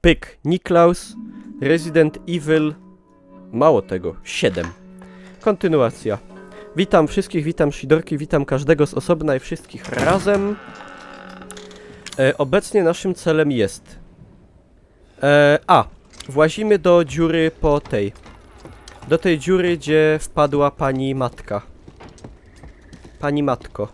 Pyk. Niklaus. Resident Evil. Mało tego. 7. Kontynuacja. Witam wszystkich, witam Shidorki, witam każdego z osobna i wszystkich razem. Obecnie naszym celem jest... włazimy do dziury po tej. Do tej dziury, gdzie wpadła pani matka. Pani matko.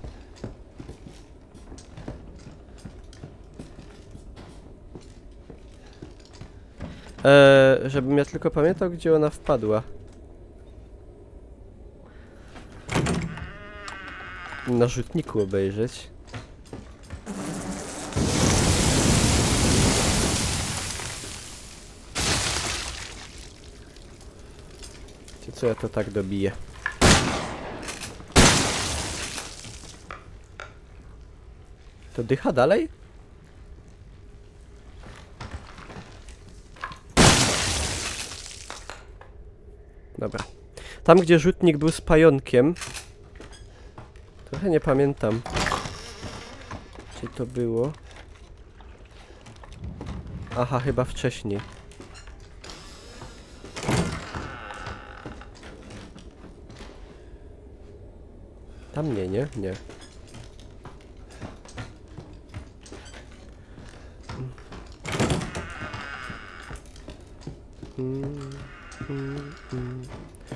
Żebym ja tylko pamiętał, gdzie ona wpadła. Na rzutniku obejrzeć. Wiecie co, ja to tak dobiję. To dycha dalej? Dobra. Tam, gdzie rzutnik był z pająkiem. Trochę nie pamiętam. Gdzie to było? Aha, chyba wcześniej. Tam nie, nie? Nie.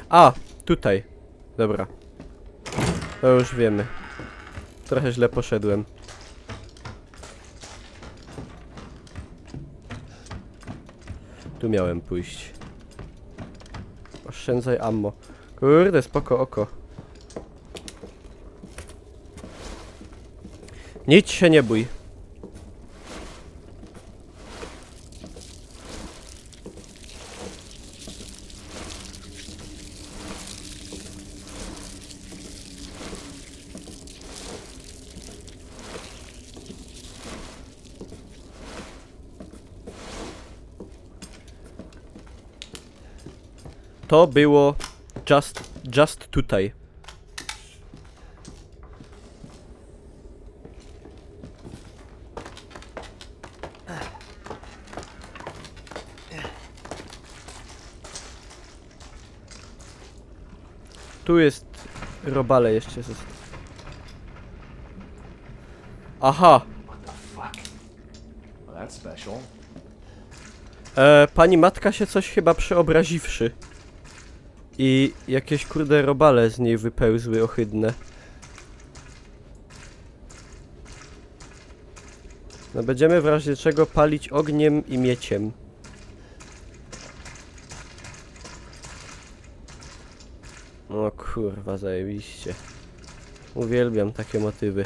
A! Tutaj. Dobra. To już wiemy. Trochę źle poszedłem. Tu miałem pójść. Oszczędzaj ammo. Kurde, spoko oko. Nic się nie bój. To było just tutaj. Tu jest robale jeszcze. Aha. Pani matka się coś chyba przeobraziwszy. I jakieś kurde robale z niej wypełzły ohydne. No będziemy w razie czego palić ogniem i mieciem. O kurwa, zajebiście. Uwielbiam takie motywy.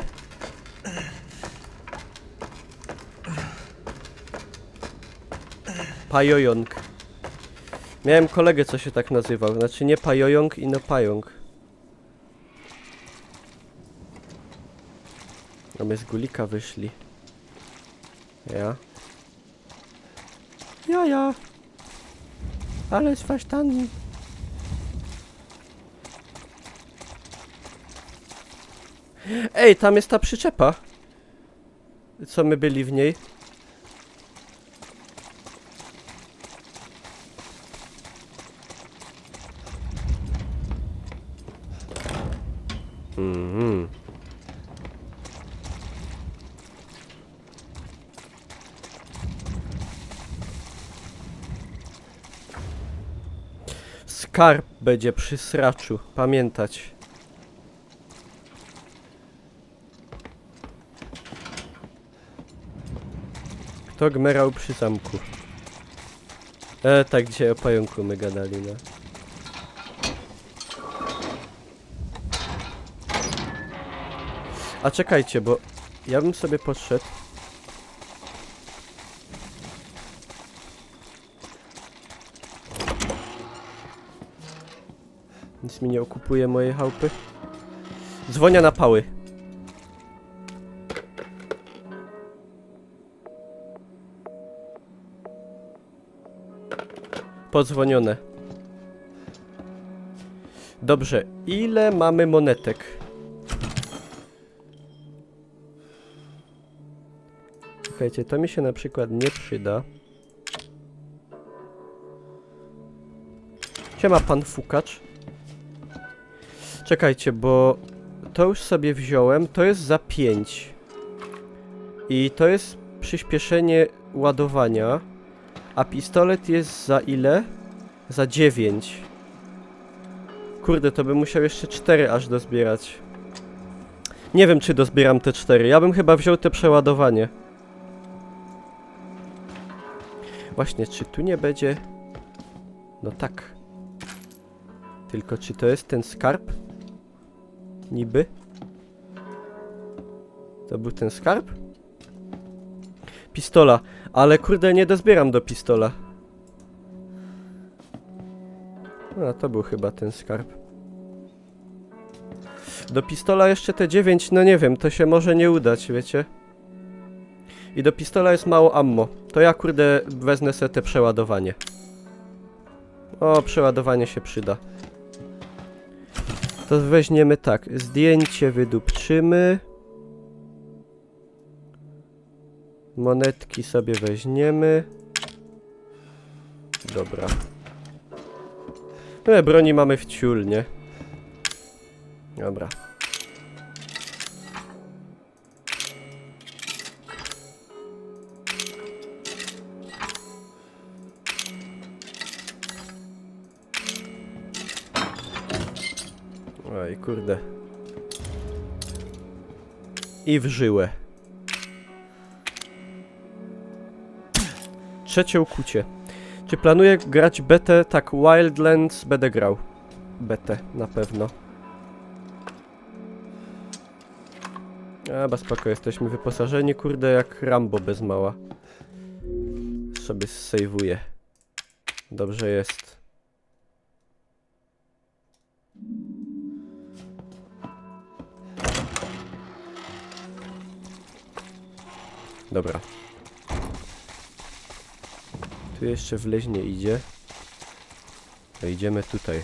Pajojąg. Miałem kolegę, co się tak nazywał. Znaczy nie pajojąg, ino pająk. A my z gulika wyszli. Ja. Ja. Ale swasztani. Ej, tam jest ta przyczepa. Co my byli w niej? Skarb będzie przy sraczu, pamiętać. Kto gmerał przy zamku? Tak dzisiaj o pająku my gadali, no. A czekajcie, bo ja bym sobie podszedł. Nic mi nie okupuje mojej chałupy. Dzwonia na pały. Podzwonione. Dobrze, ile mamy monetek? Czekajcie, to mi się na przykład nie przyda. Siema, pan fukacz. Czekajcie, bo to już sobie wziąłem. To jest za 5. I to jest przyspieszenie ładowania. A pistolet jest za ile? Za 9. Kurde, to bym musiał jeszcze 4 aż dozbierać. Nie wiem, czy dozbieram te 4. Ja bym chyba wziął te przeładowanie. Właśnie, czy tu nie będzie... No tak. Tylko czy to jest ten skarb? Niby? To był ten skarb? Pistola. Ale kurde, nie dozbieram do pistola. No, to był chyba ten skarb. Do pistola jeszcze te 9, no nie wiem, to się może nie udać, wiecie? I do pistola jest mało ammo. To ja kurde wezmę sobie te przeładowanie. O, przeładowanie się przyda. To weźmiemy tak, zdjęcie wydupczymy. Monetki sobie weźmiemy. Dobra. No, broni mamy w ciul, nie? Dobra. Oj, kurde. I w żyłę. Trzecie ukucie. Czy planuję grać betę? Tak, Wildlands będę grał. Betę, na pewno. Chyba spoko, jesteśmy wyposażeni, kurde, jak Rambo bez mała. Sobie sejwuję. Dobrze jest. Dobra. Tu jeszcze wleźnie idzie. To idziemy tutaj.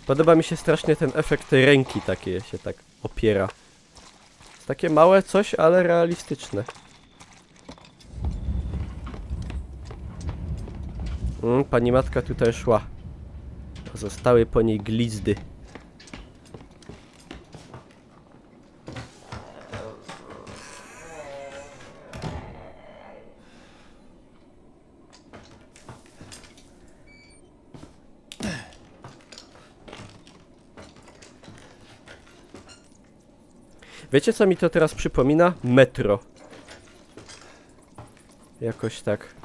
Podoba mi się strasznie ten efekt tej ręki takie się tak opiera. Jest takie małe coś, ale realistyczne. Pani matka tutaj szła. Zostały po niej glizdy. Wiecie, co mi to teraz przypomina? Metro. Jakoś tak.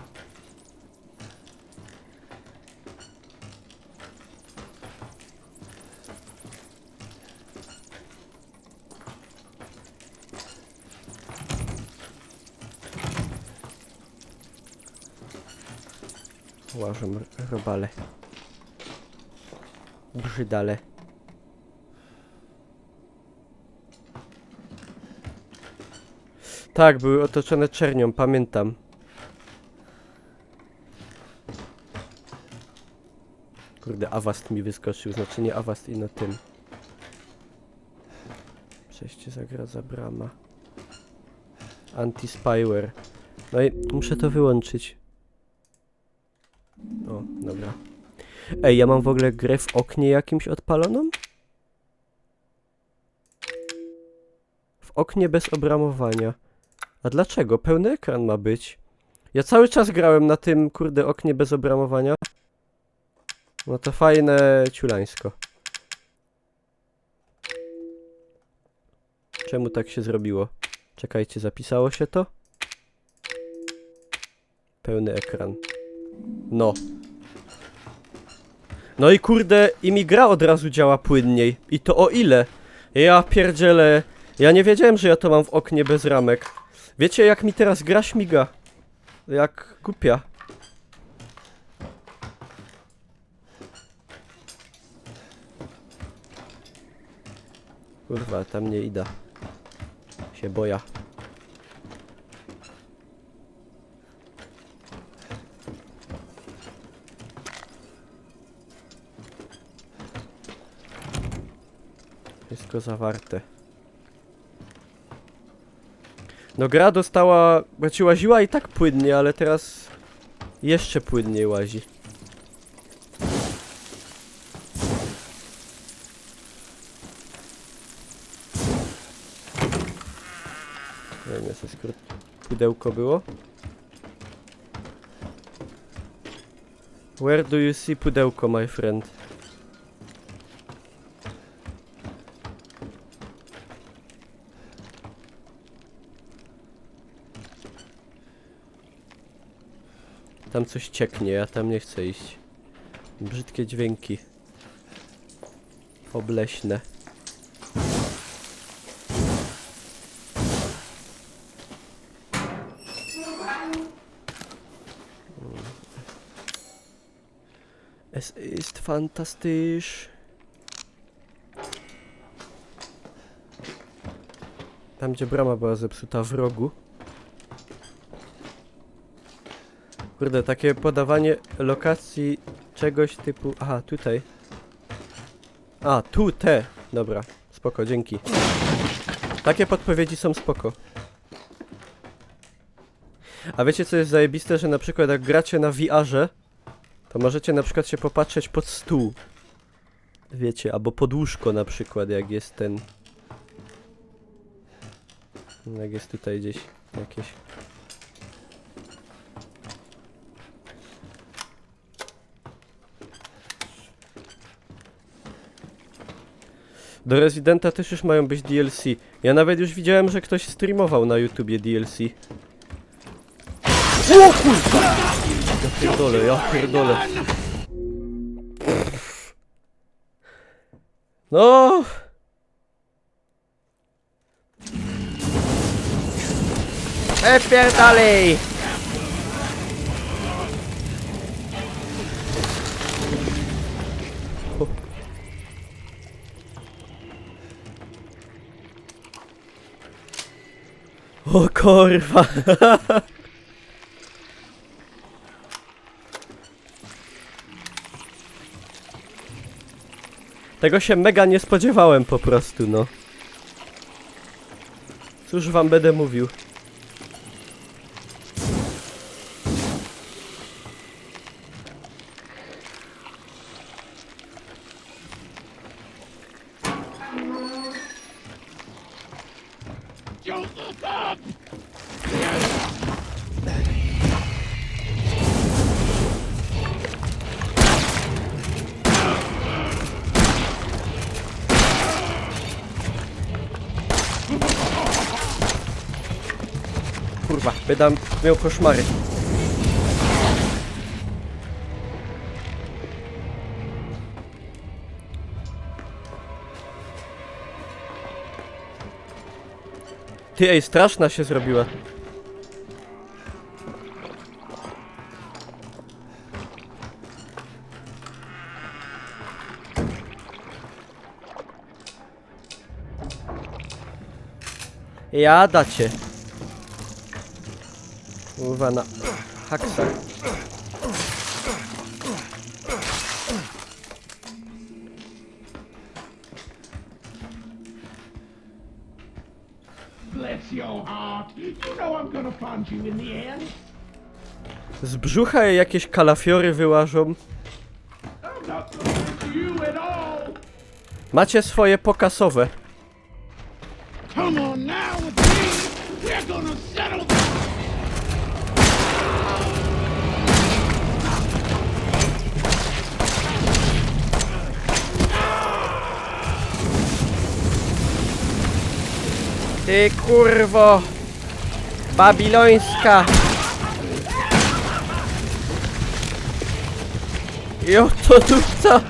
Łażę robale. Brzydale. Tak, były otoczone czernią, pamiętam. Kurde, Avast mi wyskoczył, znaczy nie Avast, ino tym. Przejście zagradza brama. Anti-spyware. No i muszę to wyłączyć. O, dobra. Ej, ja mam w ogóle grę w oknie jakimś odpaloną? W oknie bez obramowania. A dlaczego? Pełny ekran ma być. Ja cały czas grałem na tym, kurde, oknie bez obramowania. No to fajne ciulańsko. Czemu tak się zrobiło? Czekajcie, zapisało się to? Pełny ekran. No. No i kurde, i mi gra od razu działa płynniej. I to o ile? Ja pierdzielę. Ja nie wiedziałem, że ja to mam w oknie bez ramek. Wiecie, jak mi teraz gra śmiga? Jak głupia. Kurwa, tam nie idę. Się boja. Wszystko zawarte. No gra dostała... Znaczy łaziła i tak płynnie, ale teraz... Jeszcze płynniej łazi. Nie wiem, jest skrót. Pudełko było. Where do you see pudełko, my friend? Tam coś cieknie, ja tam nie chcę iść. Brzydkie dźwięki. Obleśne. Es ist fantastysch. Tam, gdzie brama była zepsuta w rogu. Kurde, takie podawanie lokacji czegoś typu... Aha, tutaj. A, tu, te. Dobra, spoko, dzięki. Takie podpowiedzi są spoko. A wiecie, co jest zajebiste? Że na przykład jak gracie na VR-ze, to możecie na przykład się popatrzeć pod stół. Wiecie, albo pod łóżko na przykład, jak jest ten... Jak jest tutaj gdzieś jakieś... Do Residenta też już mają być DLC. Ja nawet już widziałem, że ktoś streamował na YouTubie DLC. O kurwa! Ja pierdolę, ja pierdolę. No! Pierdolej! O kurwa! Tego się mega nie spodziewałem po prostu, no. Cóż wam będę mówił? Kurwa, będę miał koszmary. Ty, ej, straszna się zrobiła. Jada cię. Kurwa na haksach. Bless your heart. You know I'm gonna punch you in the end. Z brzucha jej jakieś kalafiory wyłażą. I'm not listening to you at all. Macie swoje pokasowe. Come on now with me. We're gonna settle this. Ty kurwo! Babilońska! Jo to tu co?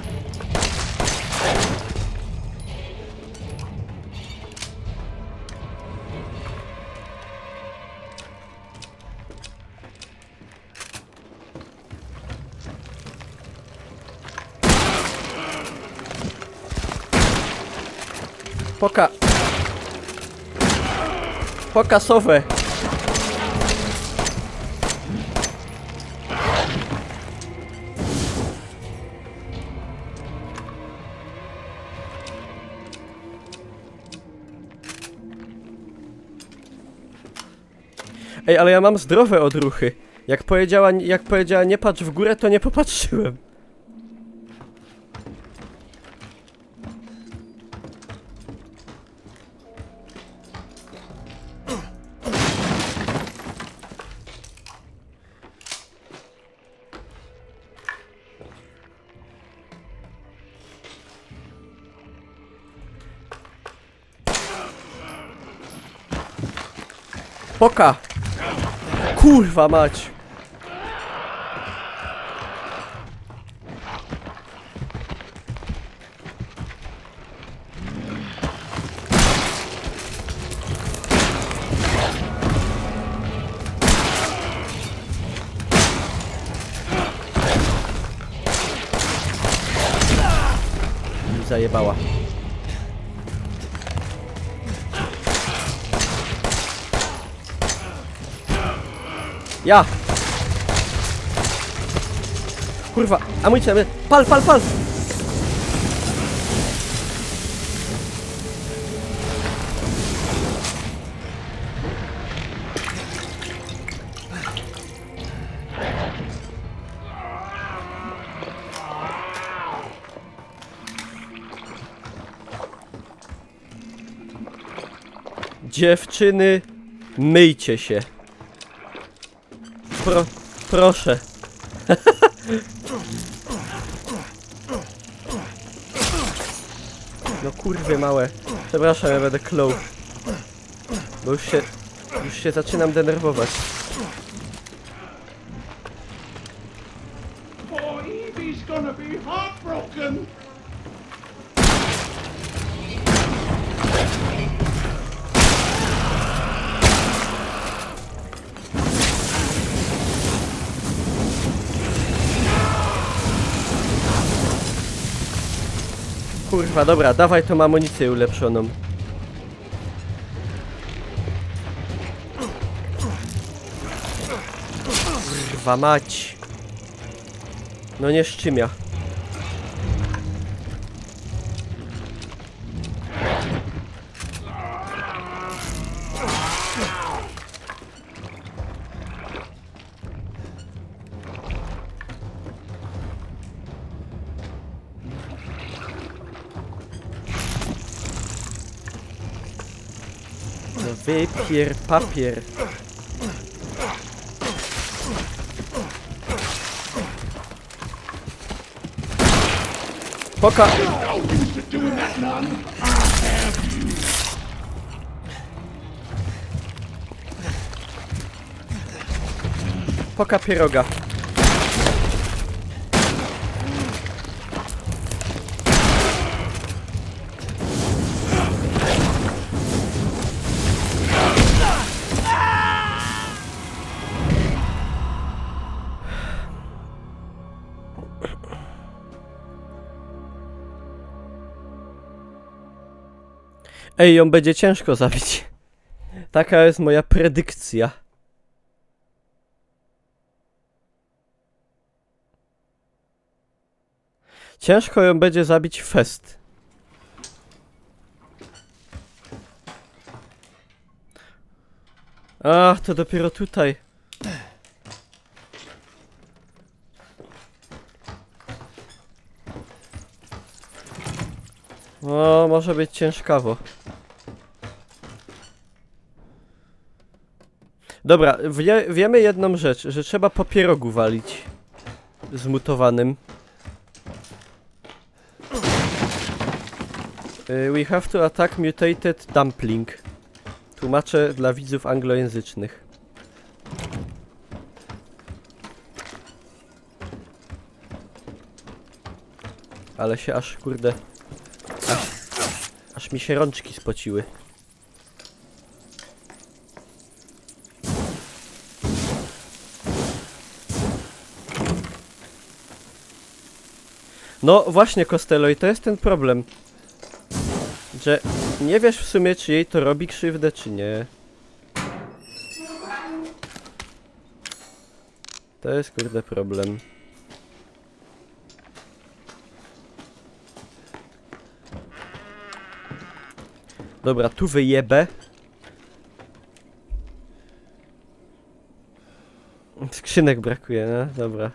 Pokasowe. Ej, ale ja mam zdrowe odruchy. Jak powiedziała nie patrz w górę, to nie popatrzyłem. Poka! Kurwa mać! Zajebała. Ja! Kurwa, amunicja, pal, pal, pal! Dziewczyny, myjcie się. Proszę. No kurwy małe. Przepraszam, ja będę klął. Bo już się zaczynam denerwować. Poor Evie's gonna be heartbroken. Kurwa, dobra, dawaj tą amunicję ulepszoną. Kurwa mać. No nie szczymia. No wypier papier. Poka! No use to doing that, none. I'll have you. Poka pieroga. Ej, ją będzie ciężko zabić. Taka jest moja predykcja. Ciężko ją będzie zabić fest. A, to dopiero tutaj. O, może być ciężkawo. Dobra, wiemy jedną rzecz, że trzeba po pierogu walić. Zmutowanym. We have to attack mutated dumpling. Tłumaczę dla widzów anglojęzycznych. Ale się aż, kurde... Aż mi się rączki spociły. No właśnie, Costello, i to jest ten problem. Że nie wiesz w sumie, czy jej to robi krzywdę, czy nie. To jest, kurde, problem. Dobra, tu wyjebę. skrzynek brakuje, no dobra.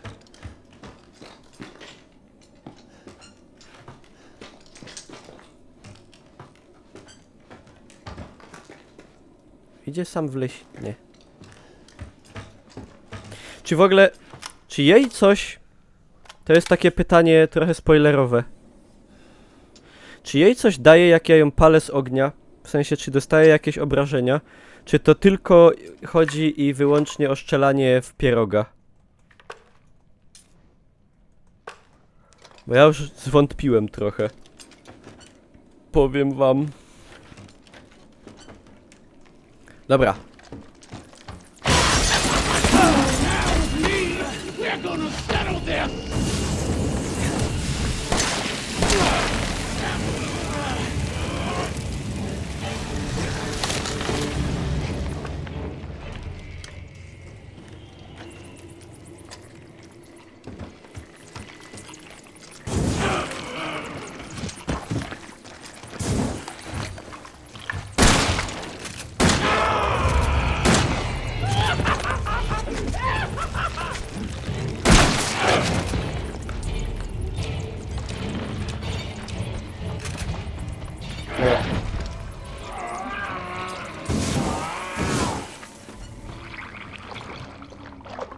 Idzie sam w leś... Nie. Czy w ogóle... Czy jej coś... To jest takie pytanie trochę spoilerowe. Czy jej coś daje, jak ja ją palę z ognia? W sensie, czy dostaje jakieś obrażenia? Czy to tylko chodzi i wyłącznie o strzelanie w pieroga? Bo ja już zwątpiłem trochę. Powiem wam. Dobra. We're gonna settle this!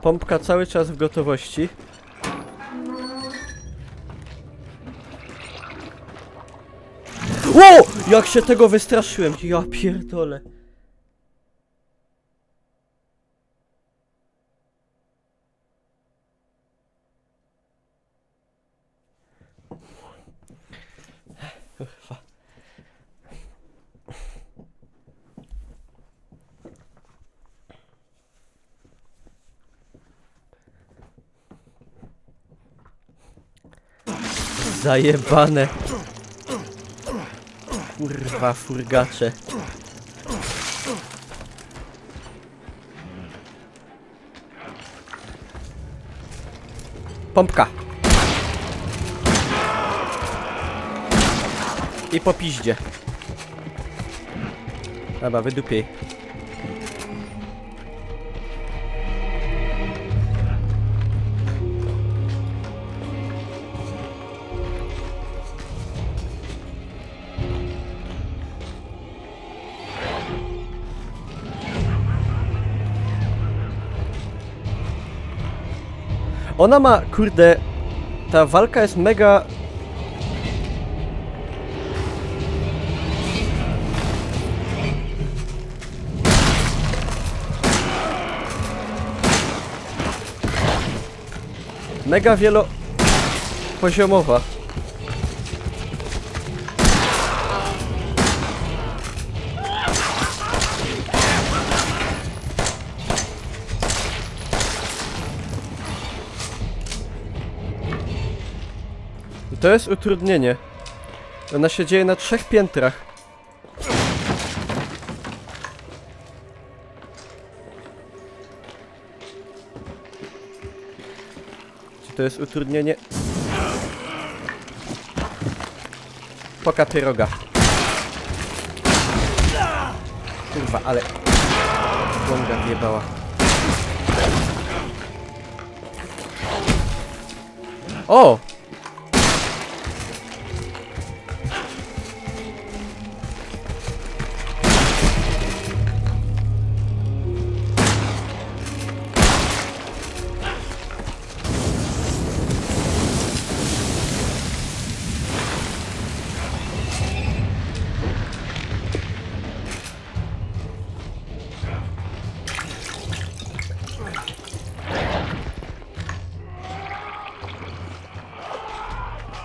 Pompka cały czas w gotowości. Ło! Jak się tego wystraszyłem! Ja pierdolę. Kurwa. Zajebane. Kurwa, furgacze. Pompka. I po piździe. Dobra, wydupiej. Ona ma, kurde, ta walka jest mega... Mega wielopoziomowa. I to jest utrudnienie. Ona się dzieje na 3 piętrach. Czy to jest utrudnienie? Poka pyroga. Kurwa, ale... Łąga wjebała. O!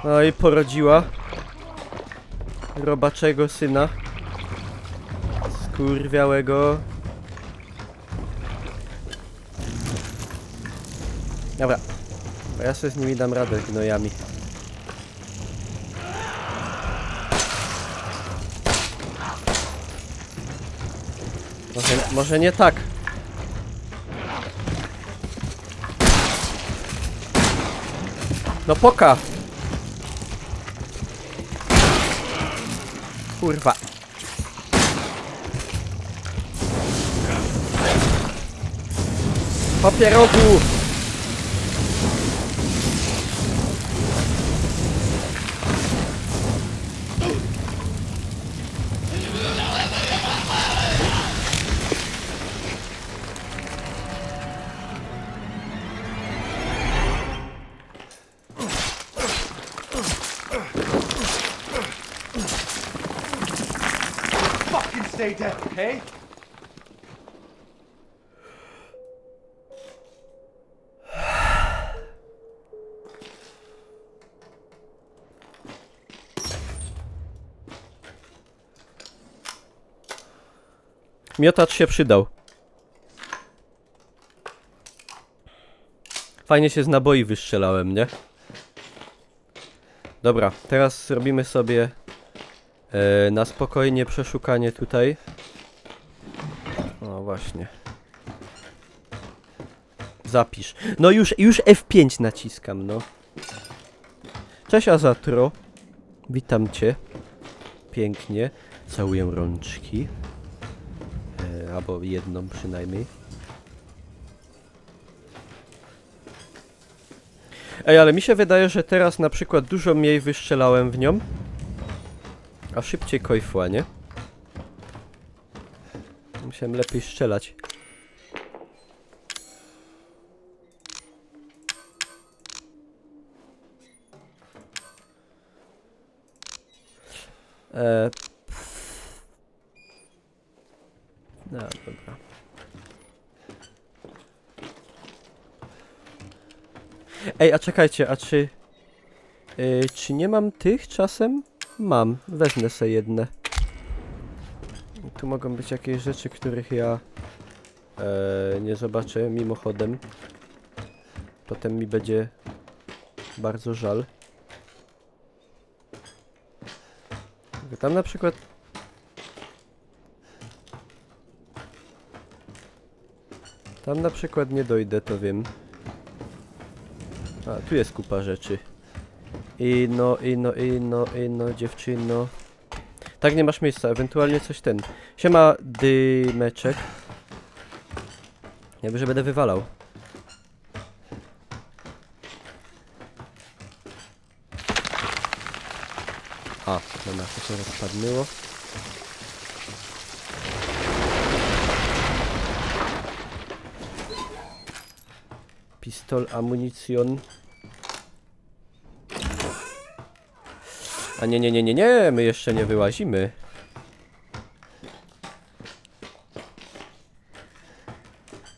No i porodziła robaczego syna. Skurwiałego. Dobra. Bo ja sobie z nimi dam radę, gnojami. Może nie tak. No poka! Kurwa. Papierogu! Fucking stay dead, okay? Miotacz się przydał. Fajnie się z naboi wystrzelałem, nie? Dobra, teraz zrobimy sobie na spokojnie przeszukanie tutaj. O, właśnie. Zapisz. No już F5 naciskam, no. Cześć Azatro. Witam cię. Pięknie. Całuję rączki. Albo jedną przynajmniej. Ej, ale mi się wydaje, że teraz na przykład dużo mniej wystrzelałem w nią. A szybciej kojfła, nie? Musiałem lepiej strzelać. No dobra. Ej, a czekajcie, a czy nie mam tych czasem? Mam, wezmę sobie jedne. Tu mogą być jakieś rzeczy, których ja nie zobaczę mimochodem. Potem mi będzie bardzo żal. Tam na przykład... Tam na przykład nie dojdę, to wiem. A, tu jest kupa rzeczy. No, dziewczyno. Tak, nie masz miejsca, ewentualnie coś ten. Siema, dymeczek. Ja że będę wywalał. A, dobra, to się rozpadnęło. Pistol, amunicjon. A nie, my jeszcze nie wyłazimy.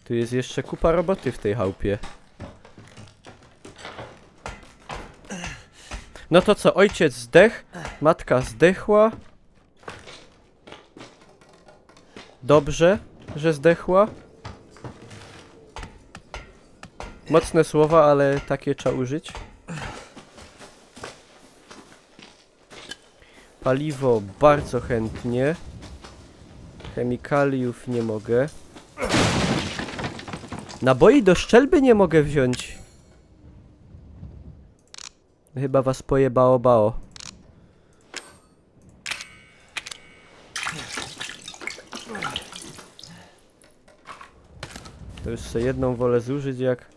Tu jest jeszcze kupa roboty w tej chałupie. No to co, ojciec zdechł, matka zdechła. Dobrze, że zdechła. Mocne słowa, ale takie trzeba użyć. Paliwo bardzo chętnie. Chemikaliów nie mogę. Naboi do szczelby nie mogę wziąć. Chyba was pojebało bało. To już sobie jedną wolę zużyć jak...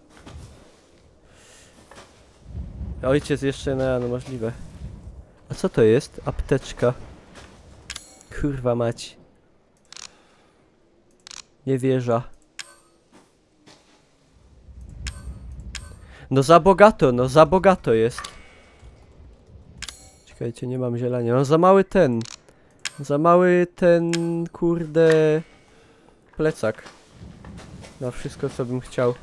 Ojciec jeszcze no możliwe. A co to jest? Apteczka. Kurwa mać. Nie wierzę. No za bogato jest. Czekajcie, nie mam zielenia. No za mały ten. Za mały ten, kurde... plecak. Na wszystko, co bym chciał.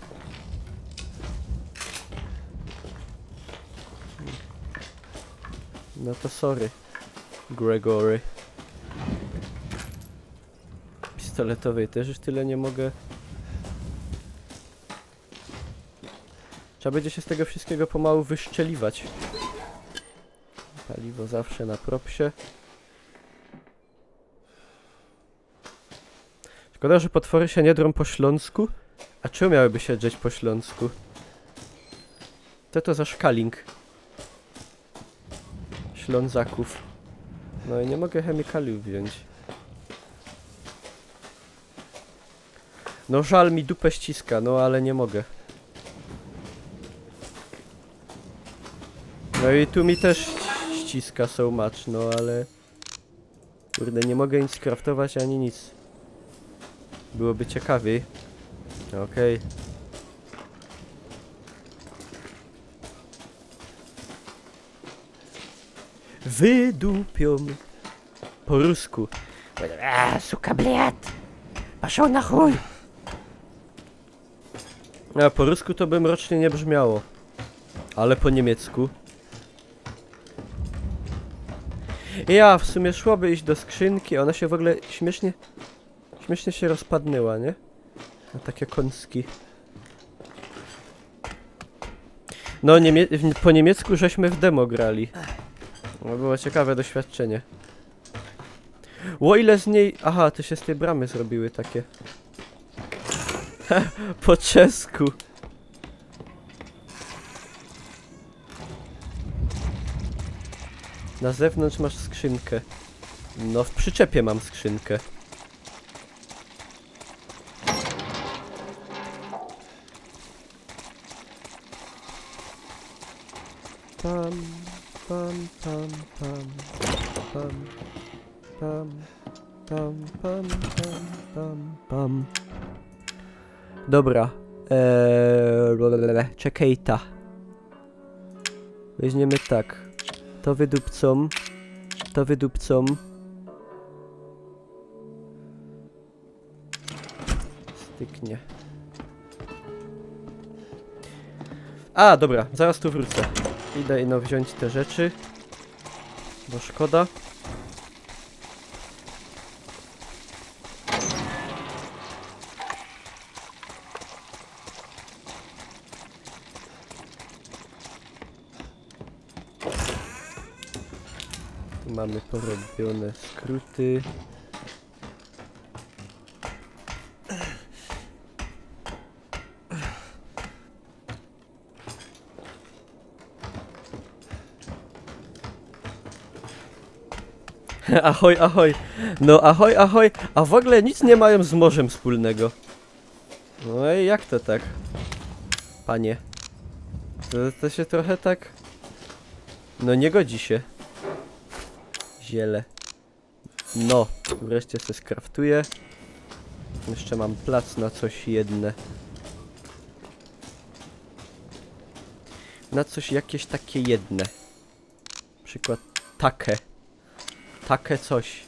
No to sorry, Gregory. Pistoletowej też już tyle nie mogę. Trzeba będzie się z tego wszystkiego pomału wyszczeliwać. Paliwo zawsze na propsie. Szkoda, że potwory się nie drą po śląsku. A czemu miałyby się drzeć po śląsku? Co to za szkaling? Ślązaków. No i nie mogę chemikaliów wziąć. No żal mi dupę ściska, no ale nie mogę. No i tu mi też ściska so much, no ale... Kurde, nie mogę nic craftować ani nic. Byłoby ciekawiej. Okej. Wydupią. Po rusku. Suka, bliat! Poszел na chuj! A po rusku to by mrocznie nie brzmiało. Ale po niemiecku. Ja, w sumie szłoby iść do skrzynki, ona się w ogóle śmiesznie się rozpadnęła, nie? Na takie kąski. No, po niemiecku żeśmy w demo grali. No, było ciekawe doświadczenie. O ile z niej... Aha, to się z tej bramy zrobiły takie. Po czesku. Na zewnątrz masz skrzynkę. No, w przyczepie mam skrzynkę. Pam, pam, pam, pam, pam, pam, pam, pam, pam, pam, pam. Dobra. Czekaj ta. Weźmiemy tak. To wydupcą. To wydupcą. Styknie. A, dobra, zaraz tu wrócę. Idę ino wziąć te rzeczy. Bo szkoda. Tu mamy porobione skróty. Ahoj, ahoj. No ahoj, ahoj. A w ogóle nic nie mają z morzem wspólnego. No i jak to tak? Panie. To się trochę tak... No nie godzi się. Ziele. No, wreszcie coś skraftuję. Jeszcze mam plac na coś jedne. Na coś jakieś takie jedne. Przykład takie. Takie coś.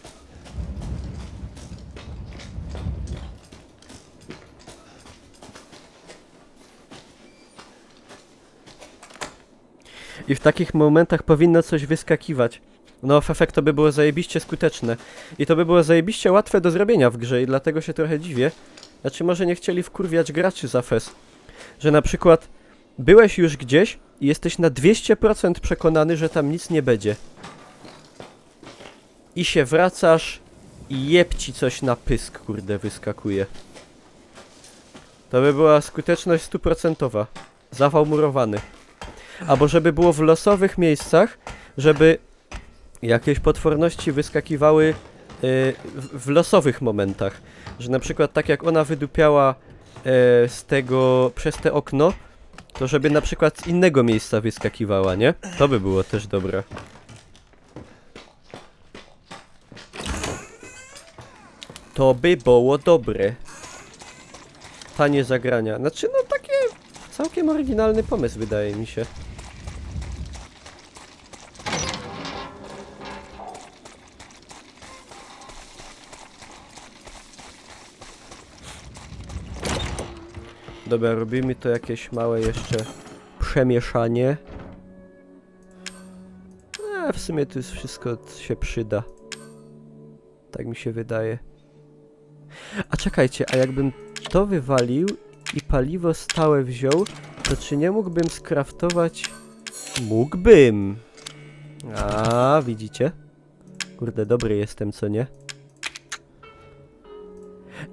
I w takich momentach powinno coś wyskakiwać. No, w efekt to by było zajebiście skuteczne. I to by było zajebiście łatwe do zrobienia w grze i dlatego się trochę dziwię. Znaczy, może nie chcieli wkurwiać graczy za fes. Że na przykład byłeś już gdzieś i jesteś na 200% przekonany, że tam nic nie będzie. I się wracasz i jeb ci coś na pysk, kurde, wyskakuje. To by była skuteczność 100%. Zawał murowany. Albo żeby było w losowych miejscach, żeby jakieś potworności wyskakiwały w losowych momentach. Że na przykład tak jak ona wydupiała z tego, przez te okno, to żeby na przykład z innego miejsca wyskakiwała, nie? To by było też dobre. To by było dobre. Tanie zagrania. Znaczy, no takie całkiem oryginalny pomysł, wydaje mi się. Dobra, robimy to jakieś małe jeszcze przemieszanie. W sumie to już wszystko się przyda. Tak mi się wydaje. A czekajcie, a jakbym to wywalił i paliwo stałe wziął, to czy nie mógłbym skraftować... Mógłbym! A, widzicie? Kurde, dobry jestem, co nie?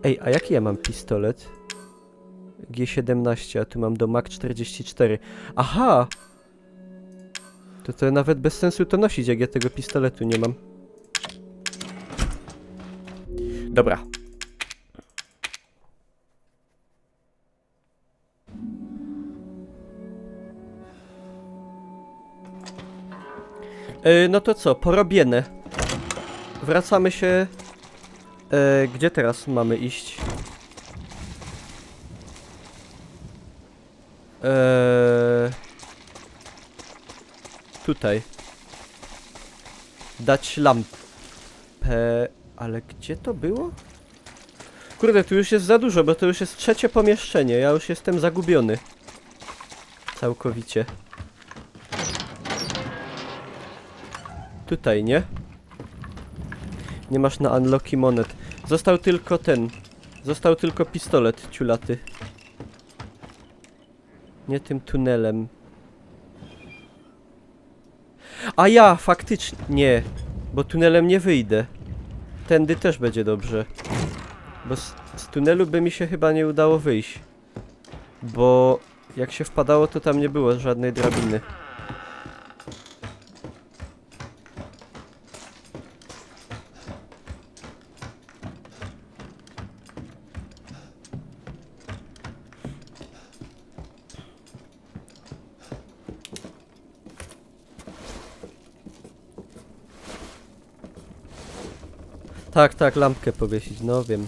Ej, a jaki ja mam pistolet? G17, a tu mam do Mach 44. Aha! To nawet bez sensu to nosić, jak ja tego pistoletu nie mam. Dobra. No to co, porobione. Wracamy się... gdzie teraz mamy iść? Tutaj. Dać lampę. Ale gdzie to było? Kurde, tu już jest za dużo, bo to już jest trzecie pomieszczenie. Ja już jestem zagubiony. Całkowicie. Tutaj, nie? Nie masz na unlocki monet. Został tylko ten. Został tylko pistolet ciulaty. Nie tym tunelem. A ja, faktycznie. Nie. Bo tunelem nie wyjdę. Tędy też będzie dobrze. Bo z tunelu by mi się chyba nie udało wyjść. Bo jak się wpadało, to tam nie było żadnej drabiny. Tak, tak, lampkę powiesić, no wiem.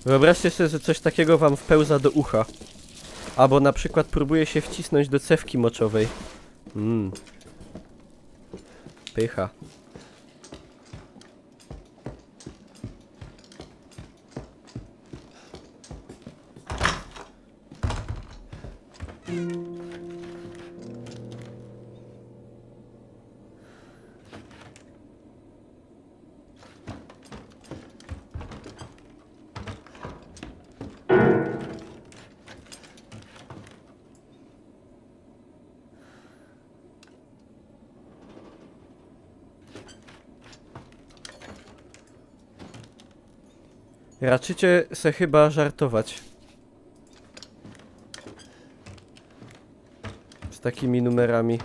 Wyobraźcie sobie, że coś takiego wam wpełza do ucha. Albo na przykład próbuje się wcisnąć do cewki moczowej. Pycha. Raczycie se chyba żartować. Z takimi numerami.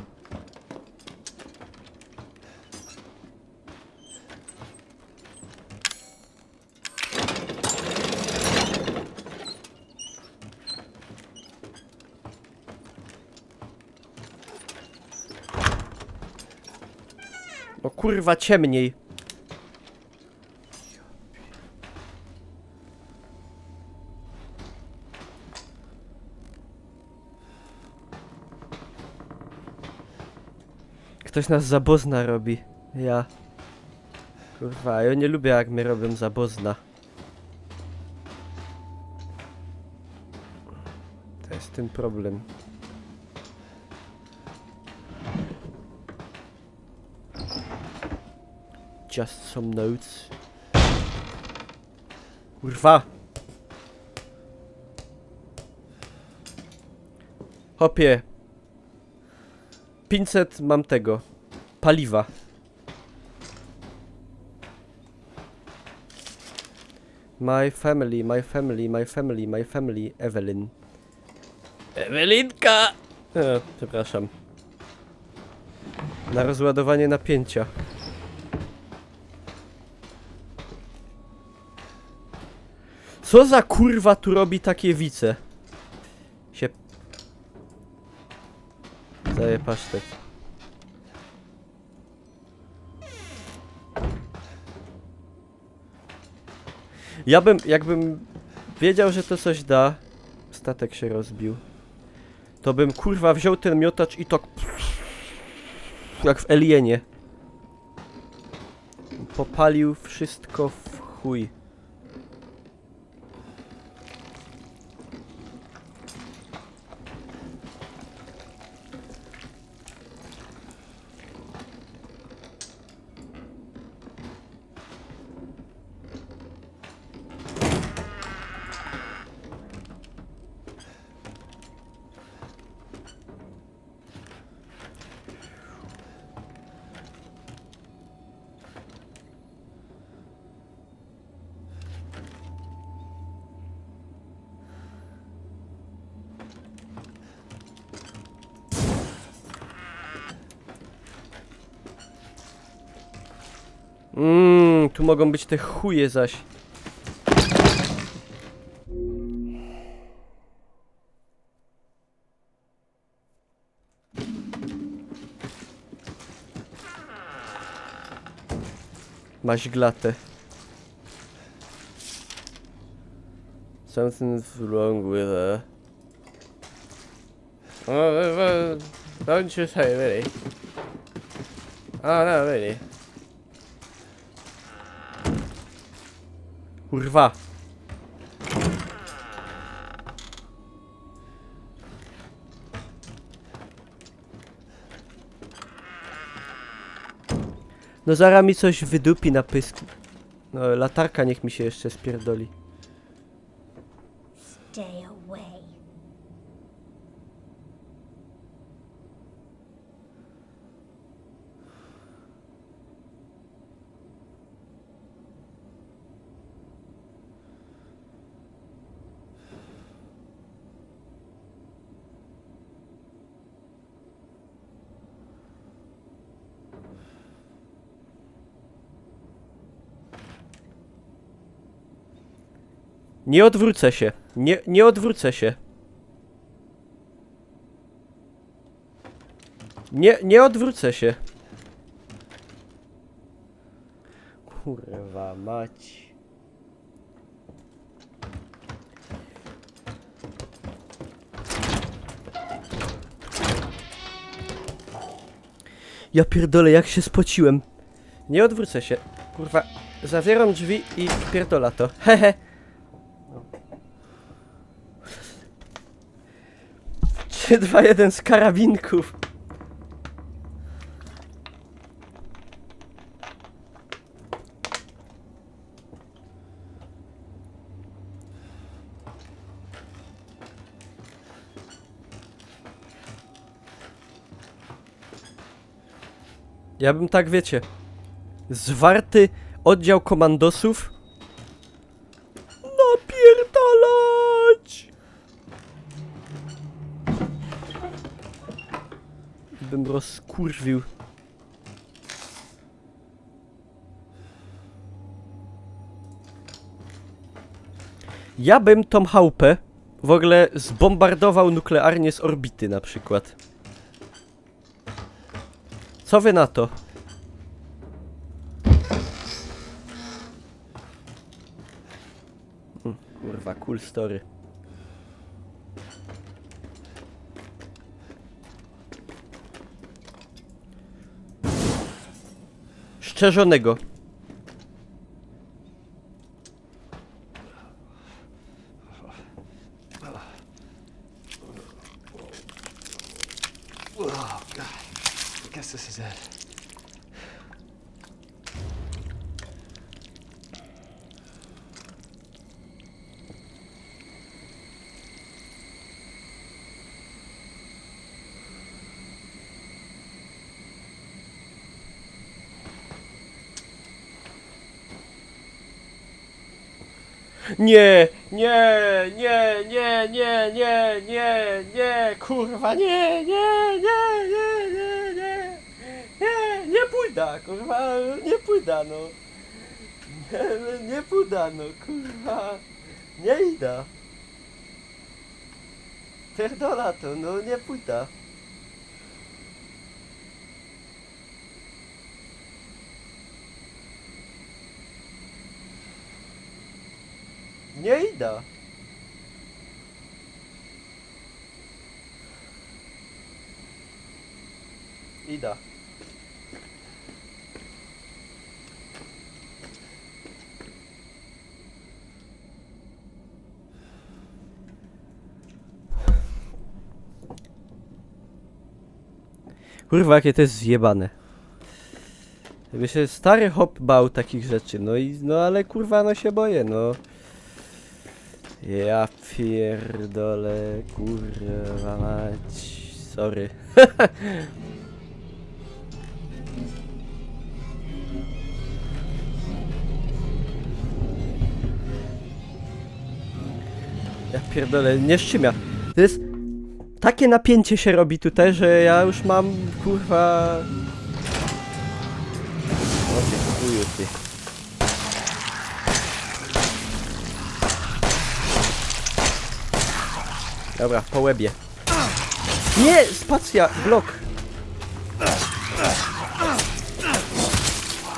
O kurwa, ciemniej. Ktoś nas za bozna robi. Ja. Kurwa, ja nie lubię jak mnie robią za bozna. To jest ten problem. Just some notes. Kurwa! Hopie. 500 mam tego. Paliwa. My family, my family, my family, my family, Evelyn. Ewelinka! Przepraszam. Na rozładowanie napięcia. Co za kurwa tu robi takie wice? Się... Daję pasztet. Ja bym, jakbym wiedział, że to coś da, statek się rozbił, to bym kurwa wziął ten miotacz i tak jak w Alienie. Popalił wszystko w chuj. Tu mogą być te chuje zaś. Maś glatę. Something's wrong with her. Oh, don't you say, really? Oh, no, really. Kurwa. No zaraz mi coś wydupi na pysk. No latarka niech mi się jeszcze spierdoli. Stay away. Nie odwrócę się. Nie odwrócę się. Nie odwrócę się. Kurwa mać. Ja pierdolę, jak się spociłem. Nie odwrócę się. Kurwa, zawieram drzwi i pierdola to. Hehe. 3, 2, 1 z karabinków. Ja bym tak, wiecie, zwarty oddział komandosów napierdalać! Bym rozkurwił. Ja bym tą chałupę w ogóle zbombardował nuklearnie z orbity na przykład. Co wy na to? Kurwa, cool story. Szczerzonego. Oh, God. I guess this is it. Nie, kurwa, nie pójdę, kurwa, nie pójdę, no. Nie pójdę, no, kurwa, nie idę. Pierdola to, no, nie pójdę. Nie idę. Idę. Kurwa, jakie to jest zjebane. Jakby się stary hop bał takich rzeczy, no ale kurwa, no się boję, no. Ja pierdolę, kurwa mać, sorry. Ja pierdolę, nie szczymia. To jest... Takie napięcie się robi tutaj, że ja już mam, kurwa... O ty chuju, ty. Dobra, po łebie. Nie! Spacja! Blok!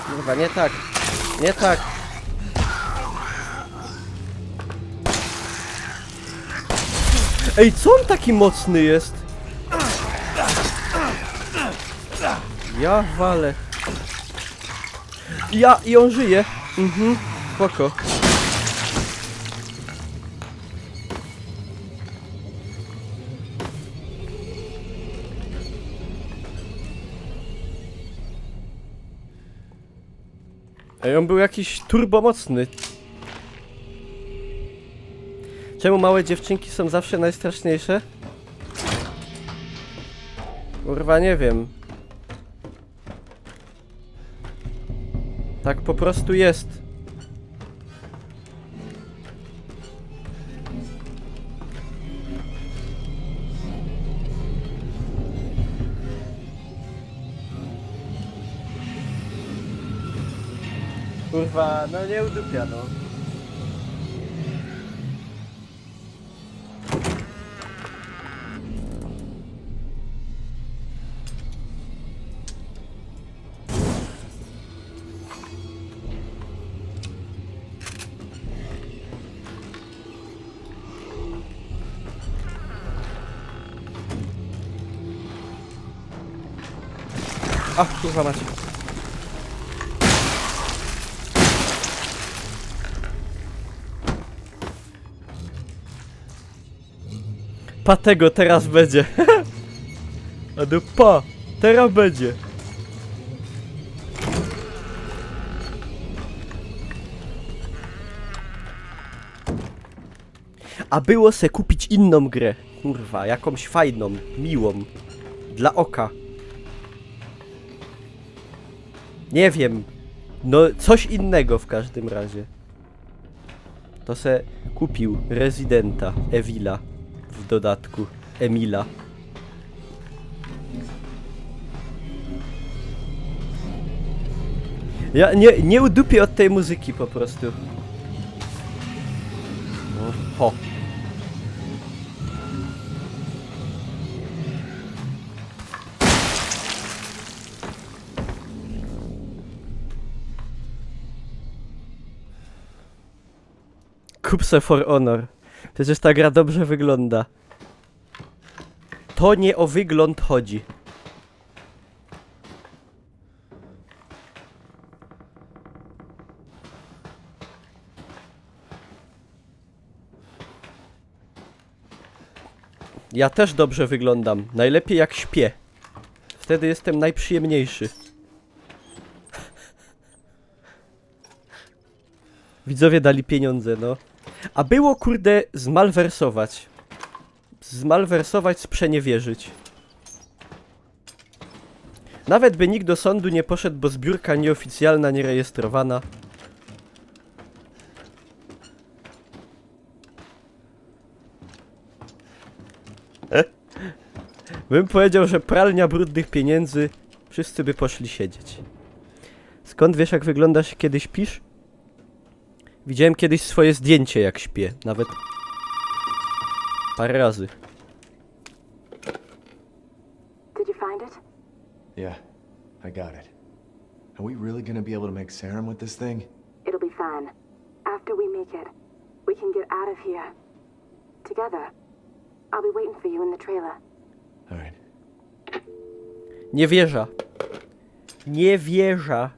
Kurwa, nie tak. Nie tak. Ej, co on taki mocny jest? Ja walę. I on żyje. Spoko. Ej, on był jakiś turbomocny. Czemu małe dziewczynki są zawsze najstraszniejsze? Kurwa, nie wiem. Tak po prostu jest. Kurwa, no nie udupia, no. Ach, kurwa macie. Pa tego teraz będzie. A dupa, teraz będzie. A było se kupić inną grę. Kurwa, jakąś fajną, miłą. Dla oka. Nie wiem. No, coś innego w każdym razie. To se kupił Residenta Evila. W dodatku Emila. Ja nie udupię od tej muzyki po prostu. Ho. Kup se For Honor. Przecież ta gra dobrze wygląda. To nie o wygląd chodzi. Ja też dobrze wyglądam. Najlepiej jak śpię. Wtedy jestem najprzyjemniejszy. Widzowie dali pieniądze, no. A było, kurde, zmalwersować. Zmalwersować, sprzeniewierzyć. Nawet by nikt do sądu nie poszedł, bo zbiórka nieoficjalna, nierejestrowana. Bym powiedział, że pralnia brudnych pieniędzy, wszyscy by poszli siedzieć. Skąd wiesz, jak wyglądasz, kiedy śpisz? Widziałem kiedyś swoje zdjęcie, jak śpię. Nawet parę razy. Did you find it? Yeah, I got it. Are we really gonna be able to make serum with this thing? It'll be fine. After we make it, we can get out of here. Together. I'll be waiting for you in the trailer. All right. Nie wierzę. Nie wierzę.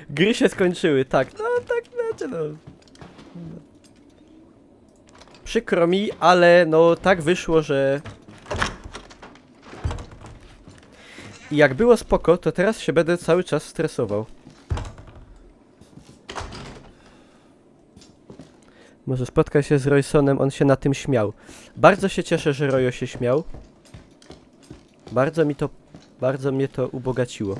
Gry się skończyły, tak. No, tak, znaczy no. Przykro mi, ale no tak wyszło, że... I jak było spoko, to teraz się będę cały czas stresował. Może spotkaj się z Roysonem, on się na tym śmiał. Bardzo się cieszę, że Royo się śmiał. Bardzo mnie to ubogaciło.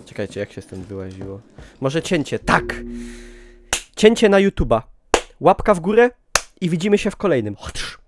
Czekajcie, jak się stąd wyłaziło? Może cięcie, tak! Cięcie na YouTube'a. Łapka w górę i widzimy się w kolejnym. Chodź.